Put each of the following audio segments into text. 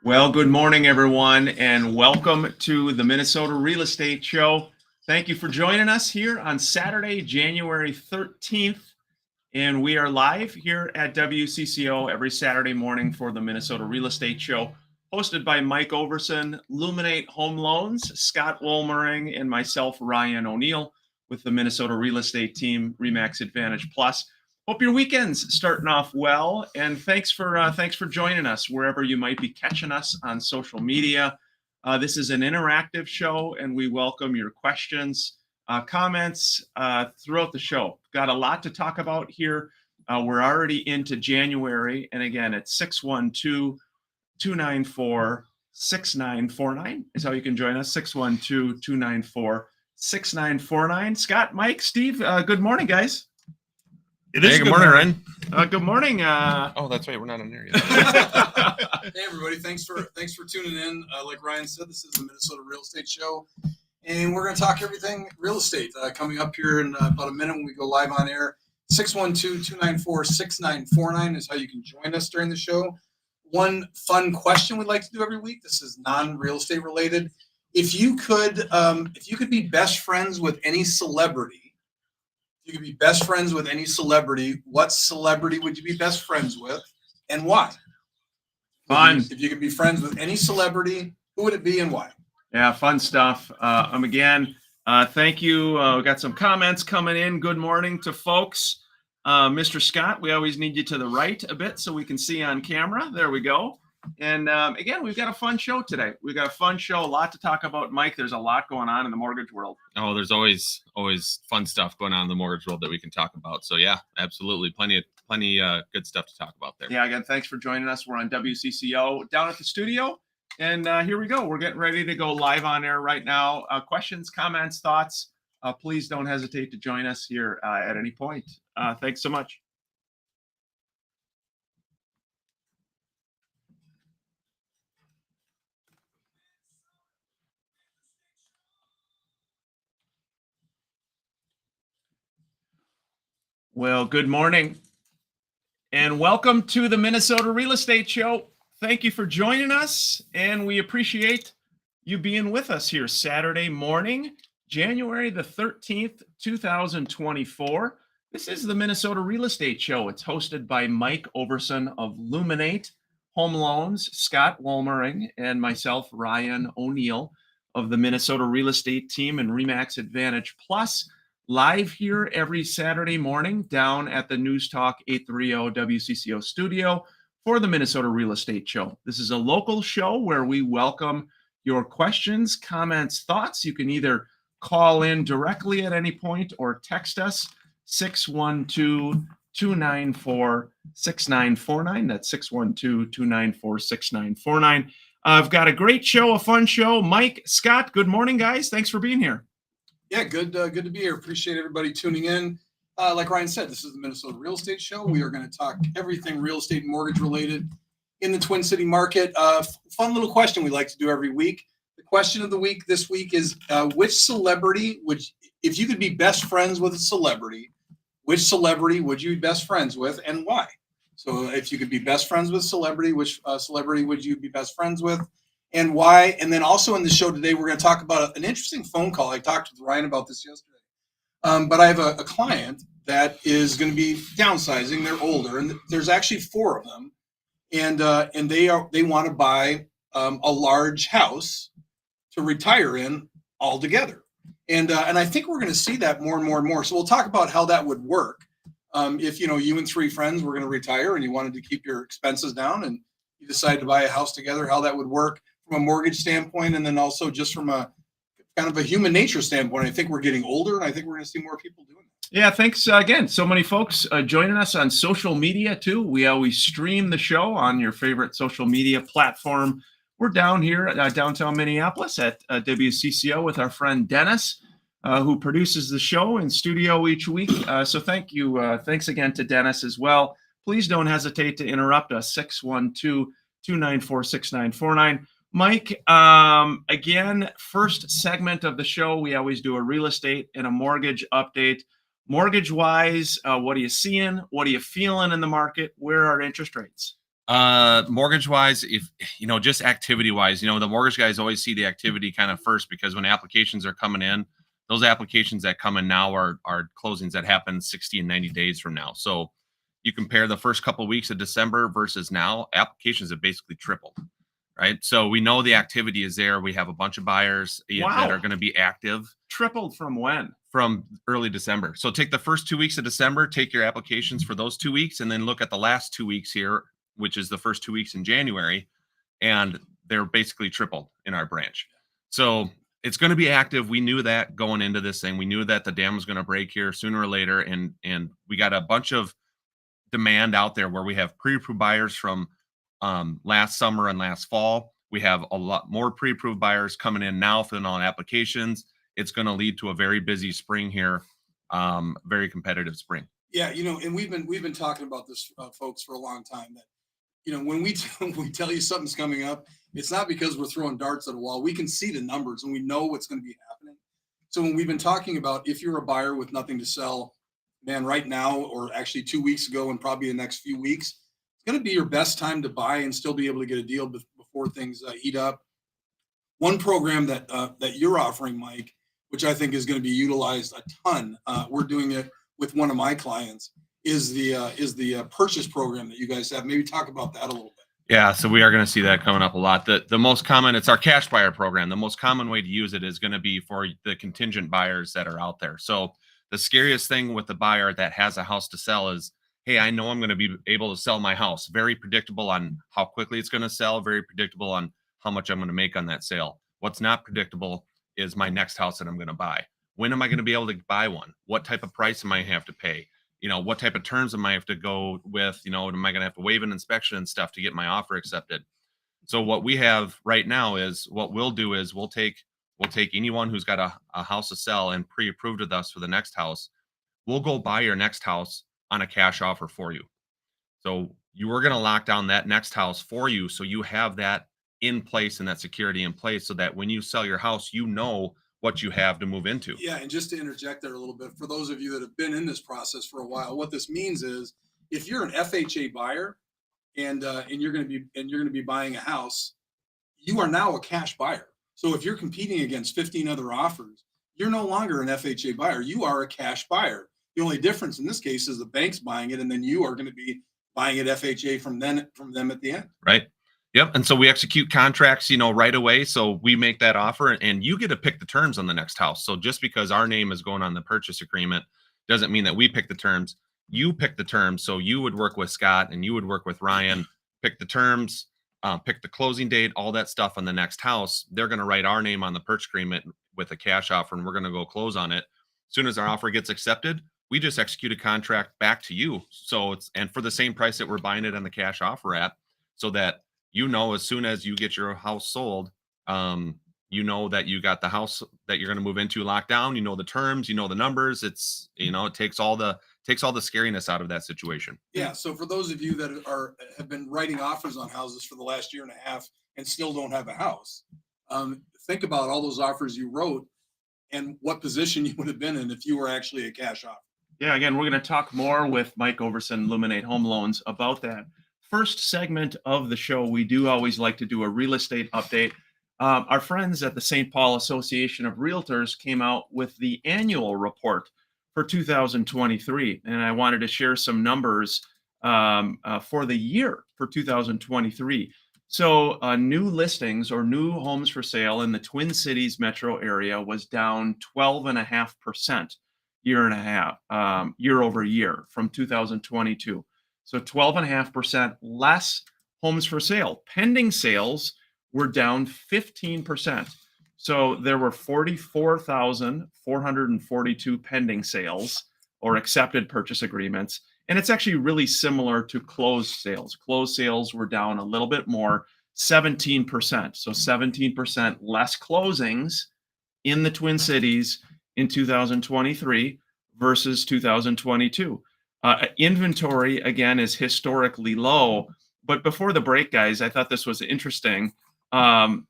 Well, good morning, everyone, and welcome to the Minnesota Real Estate Show. Thank you for joining us here on Saturday, January 13th. And we are live here at WCCO every Saturday morning for the Minnesota Real Estate Show, hosted by Mike Overson, Luminate Home Loans, Scott Wolmering, and myself, Ryan O'Neill, with the Minnesota Real Estate Team, REMAX Advantage Plus. Hope your weekend's starting off well, and thanks for joining us wherever you might be catching us on social media. This is an interactive show, and we welcome your questions, comments throughout the show. Got a lot to talk about here. We're already into January, and again, it's 612-294-6949 is how you can join us. 612-294-6949. Scott, Mike, Steve, good morning, guys. Good morning, Ryan. Good morning. Oh, that's right. We're not on there yet. Hey, everybody. Thanks for tuning in. Like Ryan said, this is the Minnesota Real Estate Show, and we're going to talk everything real estate. Coming up here in about a minute when we go live on air, 612-294-6949 is how you can join us during the show. One fun question we'd like to do every week. This is non-real estate related. If you could be best friends with any celebrity, what celebrity would you be best friends with, and why? Fun. If you could be friends with any celebrity, who would it be and why? Yeah, fun stuff. Again, thank you. We got some comments coming in. Good morning to folks. Mr. Scott, we always need you to the right a bit so we can see on camera. There we go. And again, we've got a fun show today. We've got a fun show, a lot to talk about. Mike, there's a lot going on in the mortgage world. Oh, there's always fun stuff going on in the mortgage world that we can talk about. So yeah, absolutely. Plenty good stuff to talk about there. Yeah, again, thanks for joining us. We're on WCCO down at the studio. And here we go. We're getting ready to go live on air right now. Questions, comments, thoughts, please don't hesitate to join us here at any point. Thanks so much. Well, good morning and welcome to the Minnesota Real Estate Show. Thank you for joining us, and we appreciate you being with us here Saturday morning, January the 13th, 2024. This is the Minnesota Real Estate Show. It's hosted by Mike Overson of Luminate Home Loans, Scott Wolmering, and myself, Ryan O'Neill of the Minnesota Real Estate Team and REMAX Advantage Plus. Live here every Saturday morning down at the News Talk 830 WCCO studio for the Minnesota Real Estate Show. This is a local show where we welcome your questions, comments, thoughts. You can either call in directly at any point or text us 612-294-6949. That's 612-294-6949. I've got a great show, a fun show. Mike, Scott, good morning, guys. Thanks for being here. Yeah, good to be here. Appreciate everybody tuning in. Like Ryan said, this is the Minnesota Real Estate Show. We are going to talk everything real estate and mortgage related in the Twin City market. Fun little question we like to do every week. The question of the week this week is which celebrity if you could be best friends with a celebrity, which celebrity would you be best friends with and why? So if you could be best friends with a celebrity, which celebrity would you be best friends with? And why? And then also in the show today, we're going to talk about an interesting phone call. I talked with Ryan about this yesterday. But I have a client that is going to be downsizing. They're older, and there's actually 4 of them, and they want to buy a large house to retire in all together. And I think we're going to see that more and more and more. So we'll talk about how that would work. If you and 3 friends were going to retire and you wanted to keep your expenses down, and you decided to buy a house together, how that would work from a mortgage standpoint, and then also just from a kind of a human nature standpoint. I think we're getting older, and I think we're going to see more people doing that. Yeah, thanks again. So many folks joining us on social media too. We always stream the show on your favorite social media platform. We're down here at downtown Minneapolis at WCCO with our friend Dennis, who produces the show in studio each week. So thank you. Thanks again to Dennis as well. Please don't hesitate to interrupt us, 612-294-6949. Mike, again, first segment of the show, we always do a real estate and a mortgage update. Mortgage-wise, what are you seeing? What are you feeling in the market? Where are interest rates? Mortgage wise, if just activity wise, the mortgage guys always see the activity kind of first, because when applications are coming in, those applications that come in now are closings that happen 60 and 90 days from now. So you compare the first couple of weeks of December versus now, applications have basically tripled. Right. So we know the activity is there. We have a bunch of buyers that Wow. are going to be active. Tripled from when? From early December. So take the first 2 weeks of December, take your applications for those 2 weeks, and then look at the last 2 weeks here, which is the first 2 weeks in January, and they're basically tripled in our branch. So it's going to be active. We knew that going into this thing. We knew that the dam was going to break here sooner or later, and we got a bunch of demand out there where we have pre-approved buyers from last summer and last fall. We have a lot more pre-approved buyers coming in now filling out applications. It's going to lead to a very busy spring here, very competitive spring. Yeah, and we've been talking about this, folks, for a long time. That when we we tell you something's coming up, it's not because we're throwing darts at a wall. We can see the numbers and we know what's going to be happening. So when we've been talking about, if you're a buyer with nothing to sell, man, right now, or actually 2 weeks ago, and probably the next few weeks, it's going to be your best time to buy and still be able to get a deal before things heat up. One program that you're offering, Mike, which I think is going to be utilized a ton. We're doing it with one of my clients. Is the purchase program that you guys have? Maybe talk about that a little bit. Yeah, so we are going to see that coming up a lot. The most common, it's our cash buyer program. The most common way to use it is going to be for the contingent buyers that are out there. So the scariest thing with the buyer that has a house to sell is, hey, I know I'm going to be able to sell my house. Very predictable on how quickly it's going to sell. Very predictable on how much I'm going to make on that sale. What's not predictable is my next house that I'm going to buy. When am I going to be able to buy one? What type of price am I going to have to pay? What type of terms am I have to go with? Am I going to have to waive an inspection and stuff to get my offer accepted? So what we have right now is, what we'll do is we'll take anyone who's got a house to sell and pre-approved with us for the next house. We'll go buy your next house on a cash offer for you. So you are going to lock down that next house for you. So you have that in place and that security in place, so that when you sell your house, what you have to move into. Yeah, and just to interject there a little bit, for those of you that have been in this process for a while, what this means is, if you're an FHA buyer and you're going to be buying a house, you are now a cash buyer. So if you're competing against 15 other offers, you're no longer an FHA buyer. You are a cash buyer. The only difference in this case is the bank's buying it, and then you are going to be buying it FHA from them at the end. Right. Yep. And so we execute contracts, right away. So we make that offer, and you get to pick the terms on the next house. So just because our name is going on the purchase agreement doesn't mean that we pick the terms. You pick the terms. So you would work with Scott and you would work with Ryan, pick the terms, pick the closing date, all that stuff on the next house. They're going to write our name on the purchase agreement with a cash offer, and we're going to go close on it. As soon as our offer gets accepted, we just execute a contract back to you. So and for the same price that we're buying it on the cash offer at, so that as soon as you get your house sold, that you got the house that you're going to move into locked down. The terms, the numbers. It's it takes all the scariness out of that situation. Yeah. So for those of you that have been writing offers on houses for the last year and a half and still don't have a house, think about all those offers you wrote and what position you would have been in if you were actually a cash offer. Yeah, again, we're going to talk more with Mike Overson, Luminate Home Loans, about that. First segment of the show, we do always like to do a real estate update. Our friends at the St. Paul Association of Realtors came out with the annual report for 2023, and I wanted to share some numbers for the year for 2023. So new listings or new homes for sale in the Twin Cities metro area was down 12.5% year over year from 2022. So 12.5% less homes for sale. Pending sales were down 15%. So there were 44,442 pending sales or accepted purchase agreements. And it's actually really similar to closed sales. Closed sales were down a little bit more, 17%. So 17% less closings in the Twin Cities in 2023 versus 2022. Inventory, again, is historically low. But before the break, guys, I thought this was interesting. From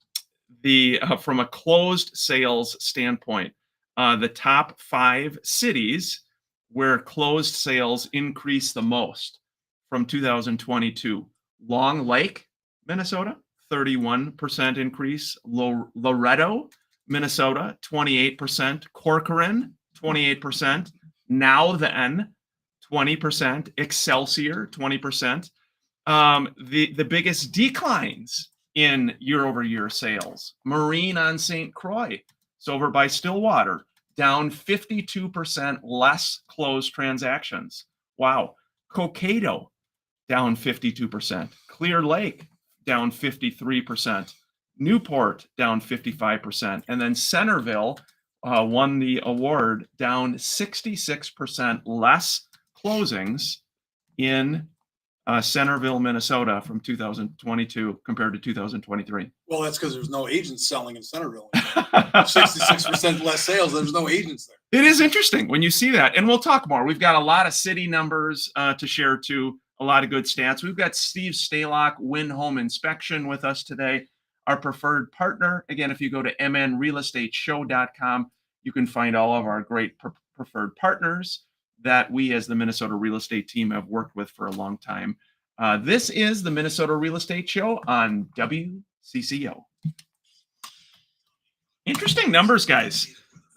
a closed sales standpoint, the top 5 cities where closed sales increased the most from 2022 Long Lake, Minnesota, 31% increase. Loretto, Minnesota, 28%. Corcoran, 28%. Now then, 20%. Excelsior, 20%. The biggest declines in year-over-year sales. Marine on St. Croix, it's over by Stillwater, down 52% less closed transactions. Wow. Cokato, down 52%. Clear Lake, down 53%. Newport, down 55%. And then Centerville won the award, down 66% less closings in Centerville, Minnesota from 2022 compared to 2023. Well, that's because there's no agents selling in Centerville. 66% less sales. There's no agents there. It is interesting when you see that. And we'll talk more. We've got a lot of city numbers to share too, a lot of good stats. We've got Steve Stalock, Win Home Inspection, with us today, our preferred partner. Again, if you go to mnrealestateshow.com, you can find all of our great preferred partners that we as the Minnesota Real Estate team have worked with for a long time. This is the Minnesota Real Estate Show on WCCO. Interesting numbers, guys.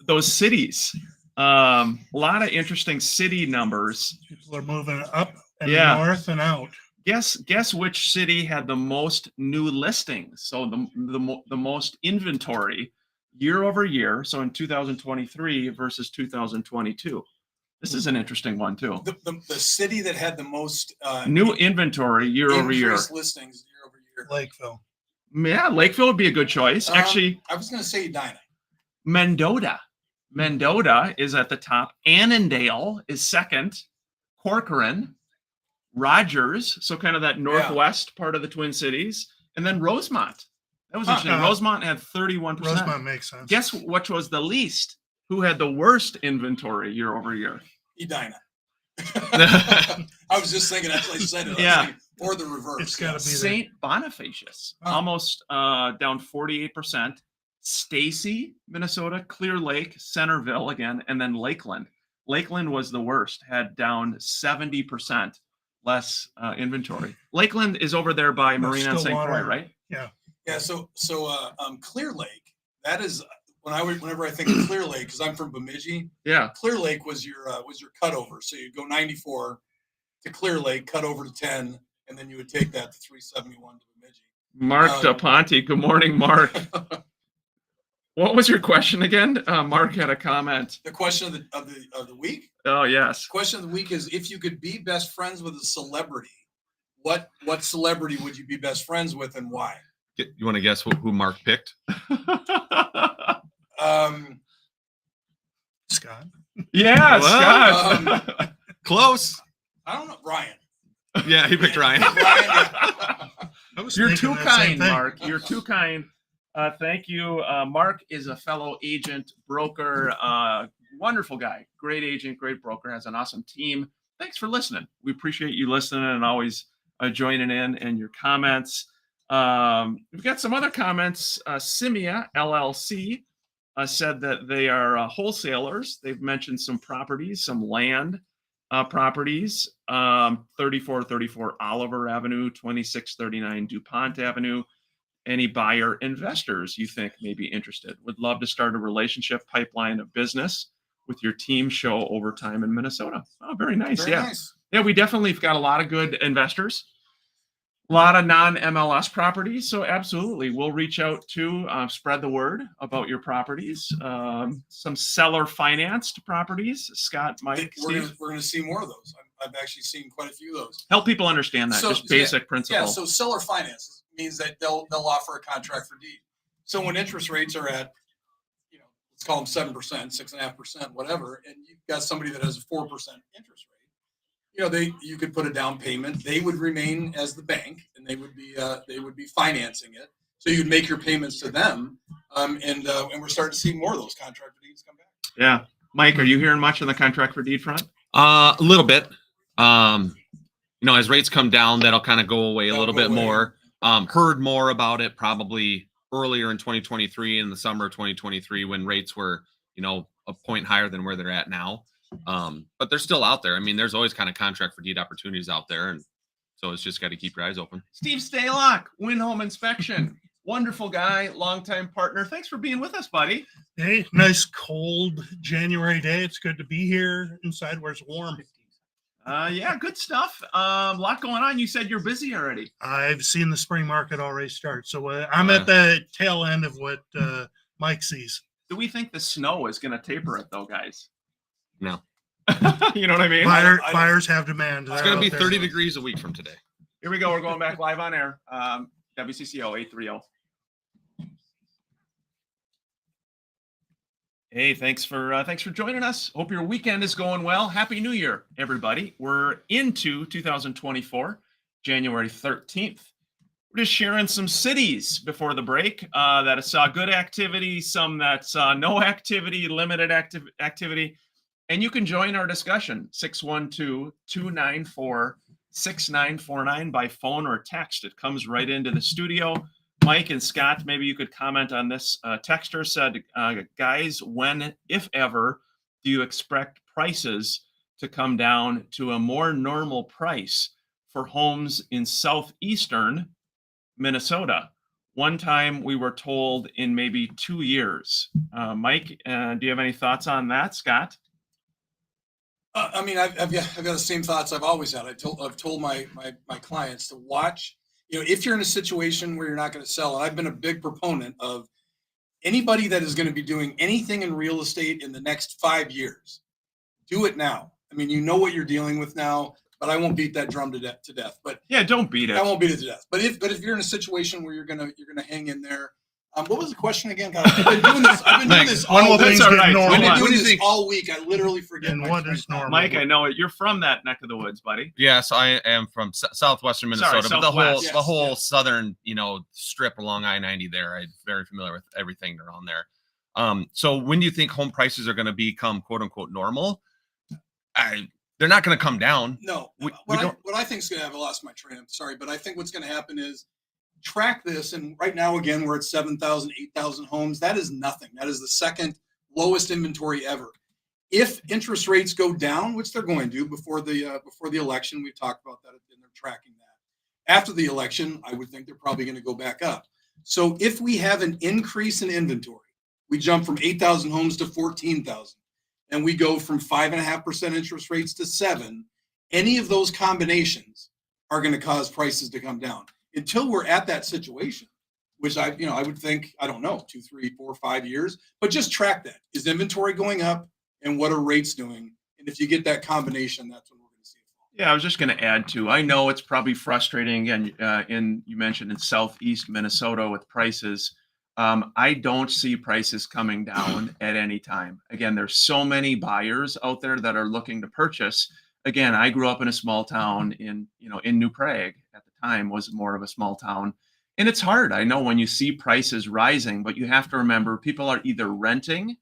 Those cities. A lot of interesting city numbers. People are moving up and Yeah. north and out. Guess which city had the most new listings? So the most inventory year over year. So in 2023 versus 2022. This is an interesting one too. The city that had the most New inventory year over year. increased listings year over year. Lakeville. Yeah, Lakeville would be a good choice. Actually, I was going to say Edina. Mendota. Mendota is at the top. Annandale is second. Corcoran, Rogers, so kind of that northwest part of the Twin Cities, and then Rosemont. That was interesting. Rosemont had 31%. Rosemont makes sense. Guess which was the least? Who had the worst inventory year over year? Edina. I was just thinking, that's what I said it. Yeah. Or the reverse. It's got to be St. Bonifacius, almost down 48%. Stacy, Minnesota, Clear Lake, Centerville again, and then Lakeland. Lakeland was the worst, had down 70% less inventory. Lakeland is over there by Marina and St. Croix, right? Yeah. Yeah. So Clear Lake, that is whenever I think of Clear Lake, because I'm from Bemidji. Yeah. Clear Lake was your cutover. So you go 94 to Clear Lake, cut over to 10, and then you would take that to 371 to Bemidji. Mark DePonte. Good morning, Mark. What was your question again? Mark had a comment. The question of the week. Oh yes. Question of the week is: if you could be best friends with a celebrity, what celebrity would you be best friends with, and why? You want to guess who Mark picked? Scott. Yeah, Well, Scott. Close. I don't know, Ryan. Yeah, he picked Ryan. I was You're thinking too that same kind, thing. Mark. You're too kind. Thank you. Mark is a fellow agent, broker, wonderful guy, great agent, great broker, has an awesome team. Thanks for listening. We appreciate you listening and always joining in and your comments. We've got some other comments. Simia LLC said that they are wholesalers. They've mentioned some properties, some land properties, 3434 Oliver Avenue, 2639 DuPont Avenue. Any buyer investors you think may be interested? Would love to start a relationship pipeline of business with your team show over time in Minnesota. Oh, very nice. Very nice. Yeah, we definitely have got a lot of good investors, a lot of non-MLS properties. So absolutely, we'll reach out to spread the word about your properties. Some seller financed properties. Scott, Mike, Steve. We're going to see more of those. I've actually seen quite a few of those. Help people understand that, just basic principle. Yeah, so seller finance means that they'll offer a contract for deed. So when interest rates are at, let's call them 7%, 6.5%, whatever, and you've got somebody that has a 4% interest rate, you could put a down payment. They would remain as the bank, and they would be financing it. So you'd make your payments to them, and we're starting to see more of those contract for deeds come back. Yeah, Mike, are you hearing much on the contract for deed front? A little bit. As rates come down, that'll kind of go away a little bit more. Heard more about it probably earlier in 2023, in the summer of 2023, when rates were, a point higher than where they're at now. But they're still out there. I mean, there's always kind of contract for deed opportunities out there, and So it's just got to keep your eyes open. Steve Staylock, Win Home Inspection. Wonderful guy, longtime partner. Thanks for being with us, buddy. Hey, nice cold January day. It's good to be here inside where it's warm. Yeah, good stuff. A lot going on. You said you're busy already. I've seen the spring market already start. So I'm at the tail end of what Mike sees. Do we think the snow is going to taper it, though, guys? No. You know what I mean? Buyers have demand. It's going to be 30 degrees a week from today. Here we go. We're going back live on air. WCCO 830. Hey, thanks for joining us. Hope your weekend is going well. Happy New Year, everybody. We're into 2024, January 13th. We're just sharing some cities before the break that saw good activity, some that saw no activity, limited activity. And you can join our discussion, 612-294-6949 by phone or text. It comes right into the studio. Mike and Scott, maybe you could comment on this. Texter said, guys, when, if ever, do you expect prices to come down to a more normal price for homes in southeastern Minnesota? One time we were told in maybe 2 years. Mike, do you have any thoughts on that, Scott? I mean, I've got the same thoughts I've always had. I've told my clients to watch. You know, if you're in a situation where you're not going to sell, and I've been a big proponent of anybody that is going to be doing anything in real estate in the next 5 years, do it now. I mean, you know what you're dealing with now, but I won't beat that drum to death. But yeah, don't beat it. I won't beat it to death. But if you're in a situation where you're gonna hang in there, what was the question again? God, I've been doing this. When will things get normal? I've been doing When this all week. I literally forget. And what is normal? Mike, I know it. You're from that neck of the woods, buddy. Yes, I am from southwestern Minnesota, but Southwest. the whole southern, strip along I-90 there. I'm very familiar with everything around there. So when do you think home prices are going to become quote unquote normal? They're not going to come down. No. What I think is going to happen, I lost my train. I'm sorry, but I think what's going to happen is track this. And right now, again, we're at 7,000, 8,000 homes. That is nothing. That is the second lowest inventory ever. If interest rates go down, which they're going to before the election, we've talked about that, and they're tracking that. After the election, I would think they're probably going to go back up. So if we have an increase in inventory, we jump from 8,000 homes to 14,000. And we go from 5.5% interest rates to 7%, any of those combinations are going to cause prices to come down. Until we're at that situation, which I would think, I don't know, 2, 3, 4, 5 years, but just track that. Is inventory going up and what are rates doing? And if you get that combination, that's when we're going to see it fall. Yeah, I was just going to add to, I know it's probably frustrating, and you mentioned in southeast Minnesota with prices. I don't see prices coming down at any time. Again, there's so many buyers out there that are looking to purchase. Again, I grew up in a small town in New Prague at the time, was more of a small town. And it's hard. I know when you see prices rising, but you have to remember people are either renting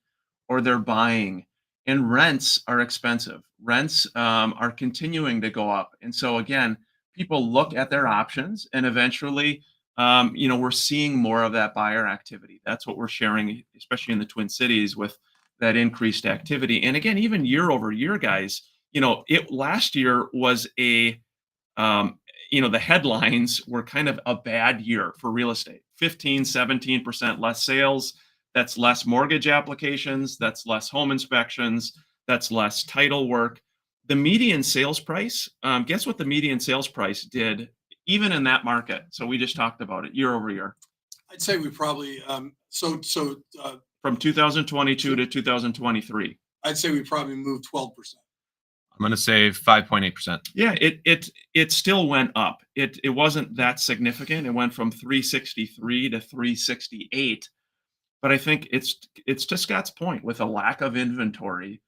or they're buying, and rents are expensive. Rents are continuing to go up. And so again, people look at their options, and eventually we're seeing more of that buyer activity. That's what we're sharing, especially in the Twin Cities, with that increased activity. And again, even year over year, guys, last year was the headlines were kind of a bad year for real estate. 15-17% less sales. That's less mortgage applications. That's less home inspections. That's less title work. The median sales price, guess what the median sales price did even in that market? So we just talked about it year over year. I'd say we probably from 2022 to 2023. I'd say we probably moved 12%. I'm going to say 5.8%. Yeah, it still went up. It wasn't that significant. It went from 363 to 368. But I think it's to Scott's point, with a lack of inventory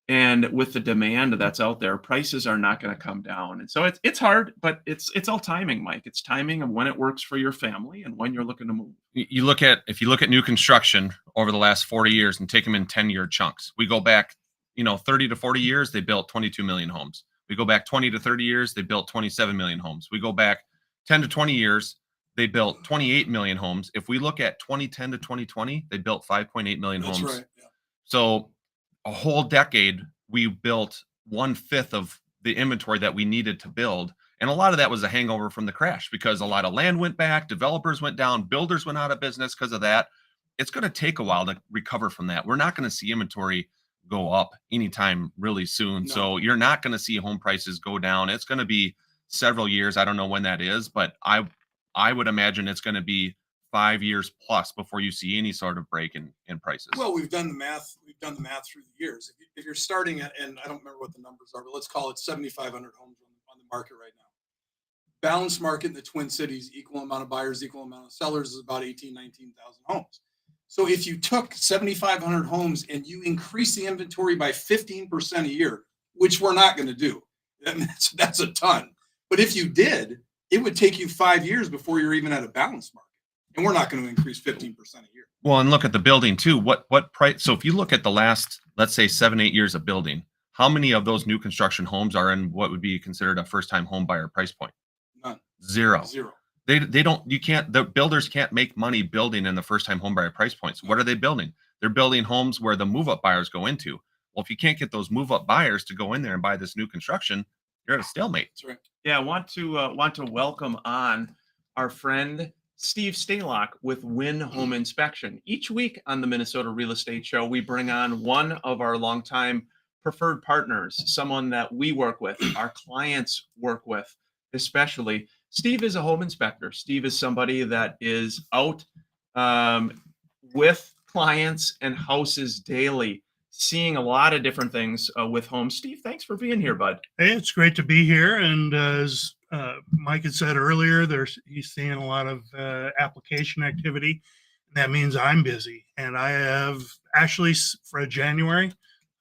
and with the demand that's out there, prices are not going to come down. And so it's hard, but it's all timing, Mike. It's timing of when it works for your family and when you're looking to move. If you look at new construction over the last 40 years and take them in 10-year chunks, we go back, 30 to 40 years, they built 22 million homes. We go back 20 to 30 years, they built 27 million homes. We go back 10 to 20 years, they built 28 million homes. If we look at 2010 to 2020, they built 5.8 million That's homes. right. Yeah. So a whole decade, we built 1/5 of the inventory that we needed to build. And a lot of that was a hangover from the crash because a lot of land went back, developers went down, builders went out of business because of that. It's going to take a while to recover from that. We're not going to see inventory go up anytime really soon. No. So you're not going to see home prices go down. It's going to be several years. I don't know when that is, but I would imagine it's going to be 5 years plus before you see any sort of break in prices. Well, we've done the math. We've done the math through the years. If you're starting at, and I don't remember what the numbers are, but let's call it 7,500 homes on the market right now. Balanced market in the Twin Cities, equal amount of buyers, equal amount of sellers is about 19,000 homes. So if you took 7,500 homes and you increase the inventory by 15% a year, which we're not going to do, that's a ton. But if you did, it would take you 5 years before you're even at a balanced market. And we're not going to increase 15% a year. Well, and look at the building too. What price? So if you look at the last, let's say 7-8 years of building, how many of those new construction homes are in what would be considered a first-time home buyer price point? None. Zero. They don't. You can't. The builders can't make money building in the first-time home buyer price points. What are they building? They're building homes where the move-up buyers go into. Well, if you can't get those move-up buyers to go in there and buy this new construction, you're at a stalemate. That's right. Yeah, I want to welcome on our friend Steve Stalock with Win Home Inspection. Each week on the Minnesota Real Estate Show, we bring on one of our longtime preferred partners, someone that we work with, our clients work with, especially. Steve is a home inspector. Steve is somebody that is out with clients and houses daily, seeing a lot of different things with homes. Steve, thanks for being here, bud. Hey, it's great to be here. And as Mike had said earlier, he's seeing a lot of application activity. That means I'm busy. And I have actually, for January,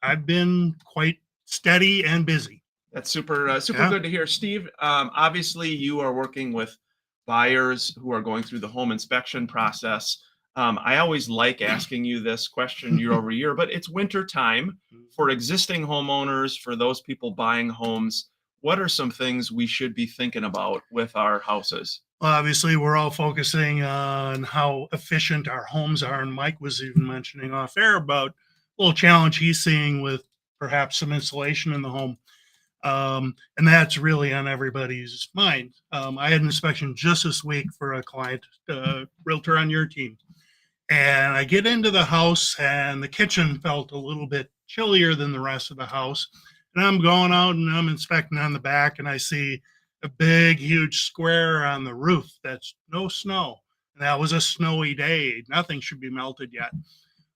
I've been quite steady and busy. That's super Yeah. good to hear. Steve, obviously you are working with buyers who are going through the home inspection process. I always like asking you this question year over year, but it's winter time for existing homeowners, for those people buying homes. What are some things we should be thinking about with our houses? Well, obviously, we're all focusing on how efficient our homes are. And Mike was even mentioning off air about a little challenge he's seeing with perhaps some insulation in the home. And that's really on everybody's mind. I had an inspection just this week for a client, realtor on your team. And I get into the house and the kitchen felt a little bit chillier than the rest of the house. And I'm going out and I'm inspecting on the back and I see a big, huge square on the roof that's no snow. And that was a snowy day. Nothing should be melted yet.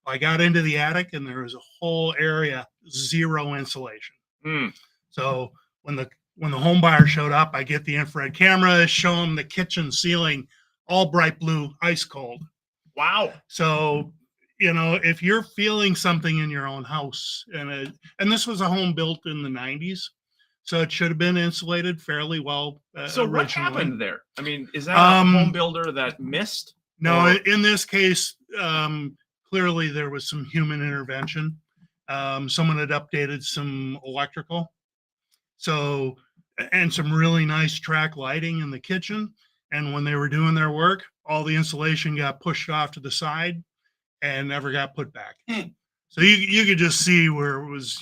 I got into the attic and there was a whole area, zero insulation. So when the home buyer showed up, I get the infrared camera, show them the kitchen ceiling, all bright blue, ice cold. Wow. So, if you're feeling something in your own house, and this was a home built in the 90s, so it should have been insulated fairly well. So what originally. happened there? I mean, is that a home builder that missed? No, Or- in this case, clearly there was some human intervention. Someone had updated some electrical. So, and some really nice track lighting in the kitchen. And when they were doing their work, all the insulation got pushed off to the side and never got put back. So you could just see where it was,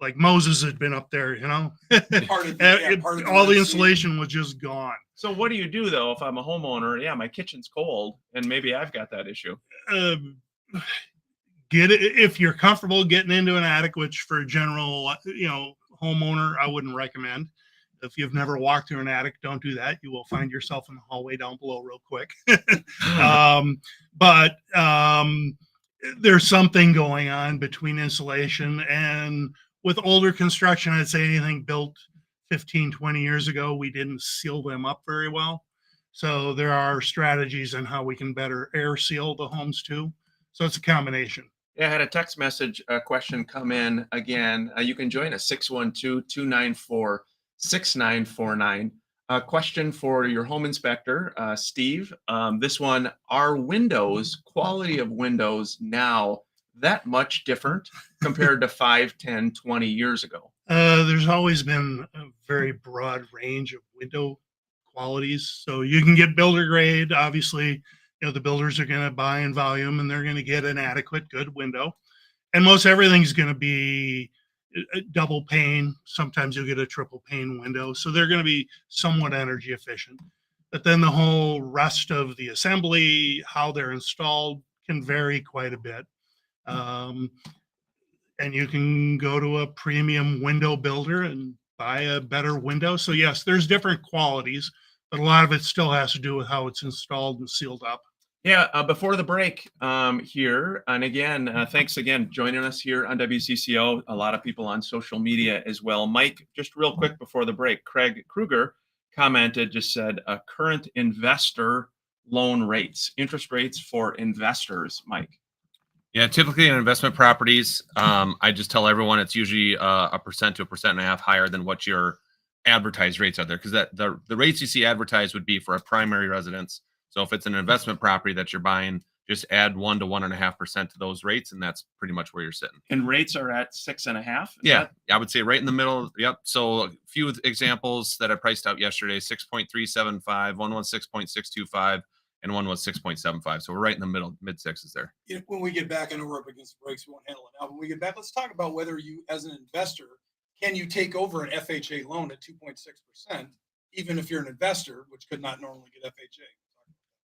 like Moses had been up there, Part of the all the Red Sea. insulation was just gone. So what do you do though if I'm a homeowner? Yeah, my kitchen's cold and maybe I've got that issue. Get it if you're comfortable getting into an attic, which for a general, homeowner, I wouldn't recommend. If you've never walked through an attic, don't do that. You will find yourself in the hallway down below real quick. But there's something going on between insulation and with older construction. I'd say anything built 15, 20 years ago, we didn't seal them up very well. So there are strategies on how we can better air seal the homes too. So it's a combination. Yeah, I had a text message question come in again. You can join us 612-294-6949. A question for your home inspector, Steve. This one, are quality of windows now that much different compared to 5, 10, 20 years ago? There's always been a very broad range of window qualities. So you can get builder grade. Obviously, the builders are going to buy in volume and they're going to get an adequate, good window. And most everything's going to be a double pane. Sometimes you'll get a triple pane window. So they're going to be somewhat energy efficient. But then the whole rest of the assembly, how they're installed, can vary quite a bit. And you can go to a premium window builder and buy a better window. So yes, there's different qualities, but a lot of it still has to do with how it's installed and sealed up. Yeah, before the break here, and again, thanks again joining us here on WCCO. A lot of people on social media as well. Mike, just real quick before the break, Craig Kruger commented, just said, current investor loan rates, interest rates for investors, Mike. Yeah, typically in investment properties, I just tell everyone it's usually a percent to 1.5% higher than what your advertised rates are there, because the rates you see advertised would be for a primary residence. So if it's an investment property that you're buying, just add 1 to 1.5% to those rates, and that's pretty much where you're sitting. And rates are at 6.5. Yeah, I would say right in the middle. Yep. So a few examples that I priced out yesterday: 6.375, one was 6.625. And one was 6.75. So we're right in the middle, mid sixes there. When we get back, I know we're up against the breaks, we won't handle it now. When we get back, let's talk about whether you, as an investor, can you take over an FHA loan at 2.6%, even if you're an investor, which could not normally get FHA.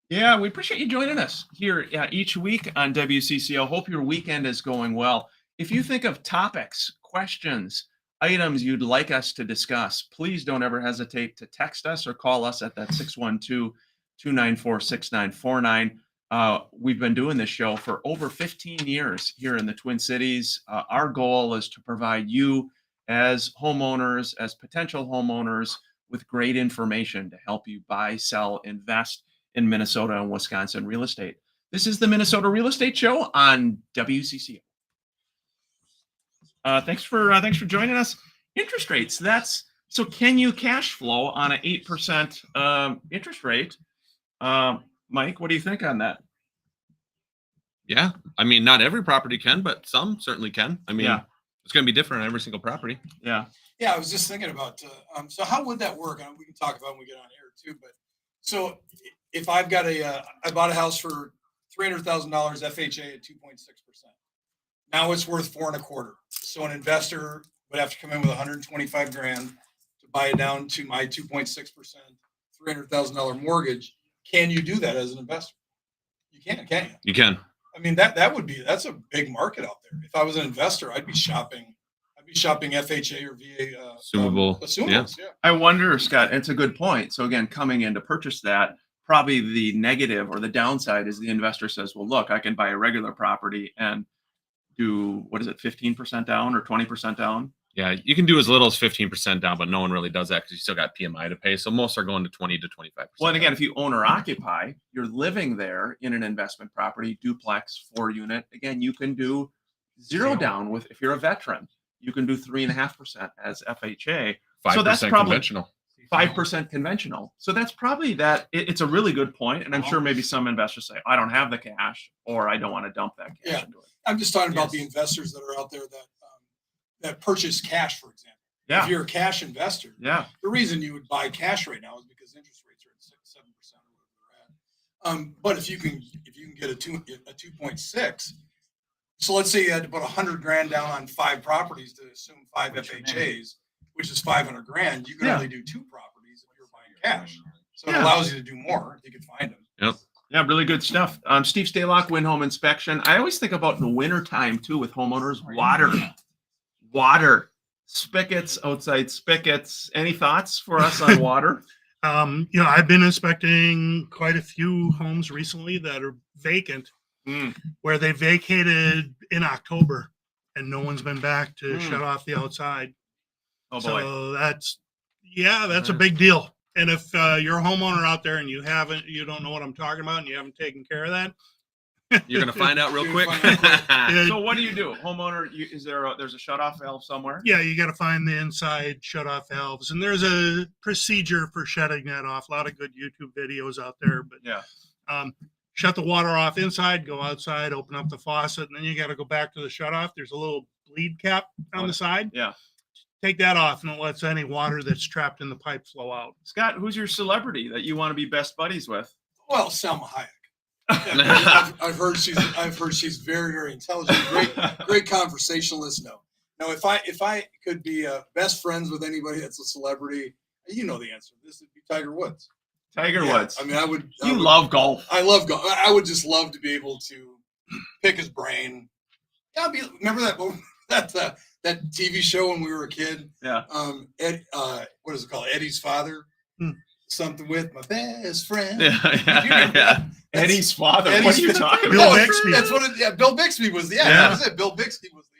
Yeah, we appreciate you joining us here each week on WCCO. Hope your weekend is going well. If you think of topics, questions, items you'd like us to discuss, please don't ever hesitate to text us or call us at that 612-294-6949. We've been doing this show for over 15 years here in the Twin Cities. Our goal is to provide you as homeowners, as potential homeowners, with great information to help you buy, sell, invest in Minnesota and Wisconsin real estate. This is the Minnesota Real Estate Show on WCCO. Thanks for joining us. Interest rates. So can you cash flow on an 8% interest rate? Mike, what do you think on that? Yeah, I mean, not every property can, but some certainly can. I mean, it's going to be different on every single property. Yeah. Yeah, I was just thinking about, so how would that work? We can talk about it when we get on air too, but so if I've got I bought a house for $300,000 FHA at 2.6%. Now it's worth 4.25. So an investor would have to come in with 125 grand to buy it down to my 2.6%, $300,000 mortgage. Can you do that as an investor? You can, can't you? You can. I mean, that's a big market out there. If I was an investor, I'd be shopping FHA or VA assumables. Yeah. I wonder, Scott, it's a good point. So again, coming in to purchase that, probably the negative or the downside is the investor says, well, look, I can buy a regular property and do, 15% down or 20% down? Yeah, you can do as little as 15% down, but no one really does that because you still got PMI to pay. So most are going to 20 to 25%. Well, and again, if you own or occupy, you're living there in an investment property, duplex, 4-unit. Again, you can do zero down with, if you're a veteran, you can do 3.5% as FHA. 5% so that's probably conventional. 5% conventional. So that's probably that. It's a really good point. And I'm sure maybe some investors say, I don't have the cash or I don't want to dump that cash into it. I'm just talking about the investors that are out there that purchase cash, for example. Yeah. If you're a cash investor, yeah, the reason you would buy cash right now is because interest rates are at 6-7% or whatever they're at. But if you can get a 2.6, so let's say you had to put 100 grand down on 5 properties to assume 5 FHAs, which is 500 grand. You can only do 2 properties if you're buying cash. So it allows you to do more if you can find them. Yep. Yeah, really good stuff. Steve Stalock, Win Home Inspection. I always think about in the winter time too with homeowners, water, spigots, outside spigots. Any thoughts for us on water? I've been inspecting quite a few homes recently that are vacant, where they vacated in October and no one's been back to shut off the outside. Oh boy. So that's a big deal. And if you're a homeowner out there and you don't know what I'm talking about and you haven't taken care of that, you're going to find out real quick. So what do? Homeowner, there's a shutoff valve somewhere? Yeah, you got to find the inside shutoff valves, and there's a procedure for shutting that off. A lot of good YouTube videos out there, but shut the water off inside, go outside, open up the faucet, and then you got to go back to the shutoff. There's a little bleed cap on the side. Yeah. Take that off, and it lets any water that's trapped in the pipe flow out. Scott, who's your celebrity that you want to be best buddies with? Well, Salma Hayek. I've heard she's very, very intelligent. Great conversationalist. No, Now, if I could be best friends with anybody that's a celebrity, you know the answer. This would be Tiger Woods. Tiger Yeah, Woods. I mean, I would. You love golf. I love golf. I would just love to be able to pick his brain. Yeah, remember that TV show when we were a kid? Yeah. What is it called? Eddie's father. Something with my best friend. Yeah. Eddie's father. What Eddie's are you talking Bill about? Bixby. That's what it. Yeah, Bill Bixby was. Yeah, Yeah. that was it. Bill Bixby was the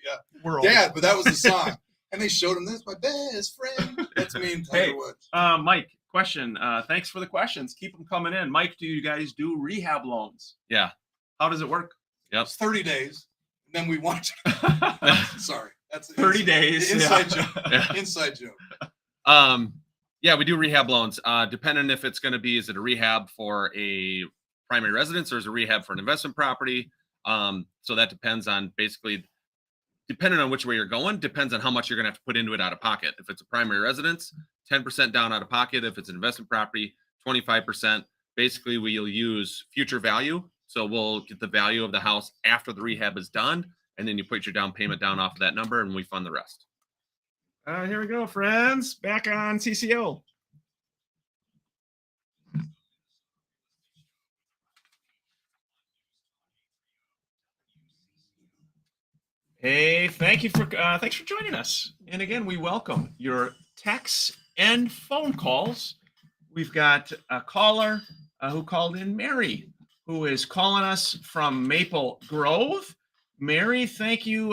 World. dad, but that was the song. And they showed him this. My best friend. That's me and Tiger Hey. Woods. Mike, question. Thanks for the questions. Keep them coming in. Mike, do you guys do rehab loans? Yeah. How does it work? It's 30 days. And then we want. Sorry, that's 30 days. Inside yeah. joke. Yeah. Inside joke. Yeah, we do rehab loans. Depending if it's going to be, is it a rehab for a primary residence or is it a rehab for an investment property? So that depends on basically, depending on which way you're going, depends on how much you're going to have to put into it out of pocket. If it's a primary residence, 10% down out of pocket. If it's an investment property, 25%. Basically, we'll use future value. So we'll get the value of the house after the rehab is done, and then you put your down payment down off of that number, and we fund the rest. Here we go, friends. Back on CCO. Hey, thanks for joining us. And again, we welcome your texts and phone calls. We've got a caller who called in, Mary, who is calling us from Maple Grove. Mary, thank you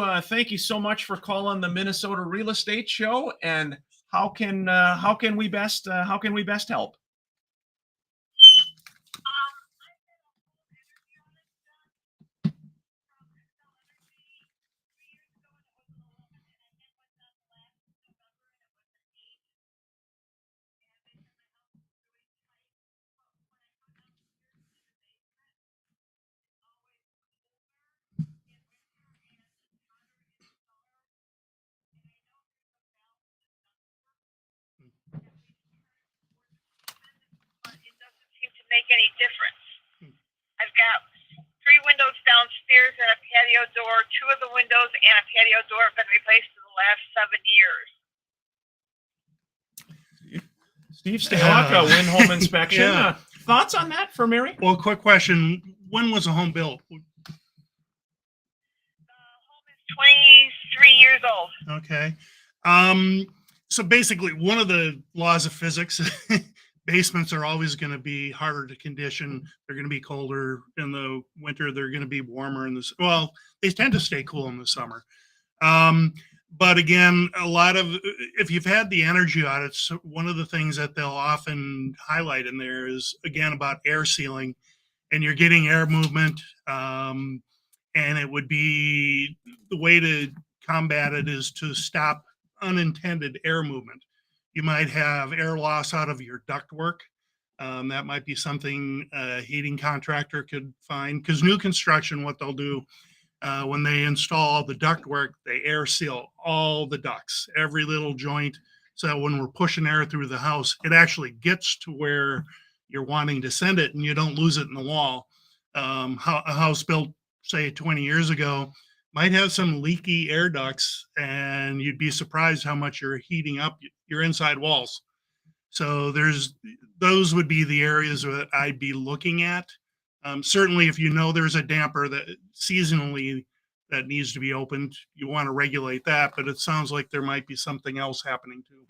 so much for calling the Minnesota Real Estate Show. And how can we best help? Make any difference. I've got 3 windows downstairs and a patio door. 2 of the windows and a patio door have been replaced in the last 7 years. Steve Stehawk, Win Home Inspection. Yeah. Thoughts on that for Mary? Well, quick question. When was the home built? The home is 23 years old. Okay. So basically, one of the laws of physics, basements are always going to be harder to condition. They're going to be colder in the winter. They're going to be warmer in the, well, they tend to stay cool in the summer. But again, if you've had the energy audits, one of the things that they'll often highlight in there is, again, about air sealing, and you're getting air movement. And it would be, the way to combat it is to stop unintended air movement. You might have air loss out of your ductwork. That might be something a heating contractor could find, because new construction, what they'll do when they install the ductwork, they air seal all the ducts, every little joint, so that when we're pushing air through the house, it actually gets to where you're wanting to send it and you don't lose it in the wall. A house built, say, 20 years ago might have some leaky air ducts, and you'd be surprised how much you're heating up your inside walls. So those would be the areas that I'd be looking at. Certainly, if you know there's a damper that seasonally that needs to be opened, you want to regulate that, but it sounds like there might be something else happening too.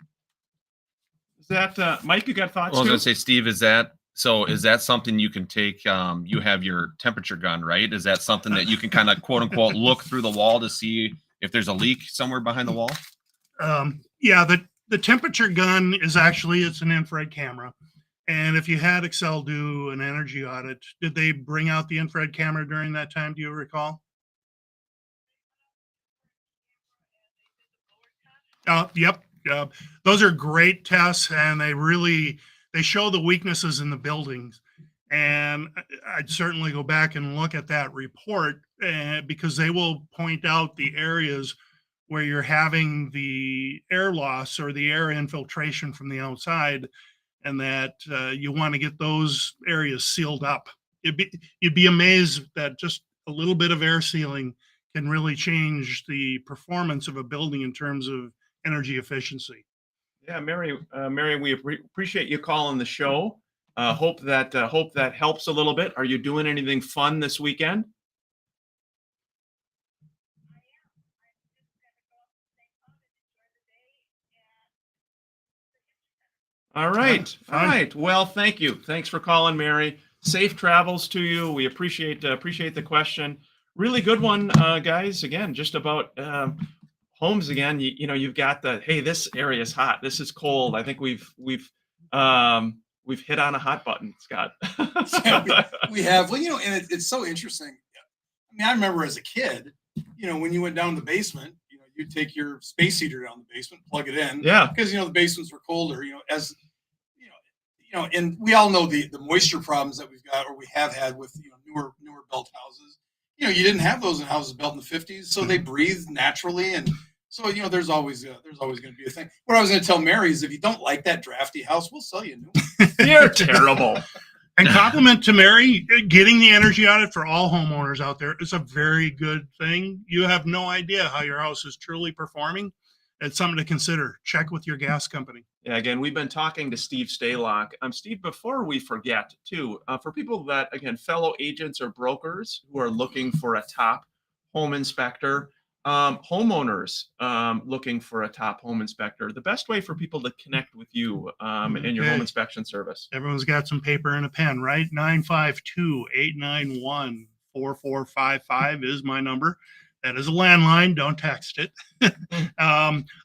Is that Mike? You got thoughts? Well, I was too? going to say, Steve, is that something you can take? You have your temperature gun, right? Is that something that you can kind of quote unquote look through the wall to see if there's a leak somewhere behind the wall? Yeah, the temperature gun is actually, it's an infrared camera. And if you had Excel do an energy audit, did they bring out the infrared camera during that time? Do you recall? Yep. Those are great tests, and they show the weaknesses in the buildings. And I'd certainly go back and look at that report, because they will point out the areas where you're having the air loss or the air infiltration from the outside, and that you want to get those areas sealed up. You'd be amazed that just a little bit of air sealing can really change the performance of a building in terms of energy efficiency. Yeah, Mary, we appreciate you calling the show. Hope that helps a little bit. Are you doing anything fun this weekend? All right. All Fun. right. Well, thank you. Thanks for calling, Mary. Safe travels to you. We appreciate the question. Really good one, guys. Again, just about homes again. You've got hey, this area is hot. This is cold. I think we've hit on a hot button, Scott. Yeah, we have. Well, and it's so interesting. I mean, I remember as a kid, when you went down the basement, you'd take your space heater down the basement, plug it in. Yeah. Because the basements were colder. And we all know the moisture problems that we've got or we have had with newer built houses. You didn't have those in houses built in the 50s, so they breathe naturally, and so there's always going to be a thing. What I was going to tell Mary is if you don't like that drafty house, we'll sell you a new one. You're terrible. And compliment to Mary, getting the energy audit for all homeowners out there is a very good thing. You have no idea how your house is truly performing. It's something to consider. Check with your gas company. Yeah, again, we've been talking to Steve Staylock. Steve, before we forget, too, for people that, again, fellow agents or brokers who are looking for a top home inspector, homeowners looking for a top home inspector, the best way for people to connect with you and your home inspection service. Everyone's got some paper and a pen, right? 952-891-4455 is my number. That is a landline. Don't text it.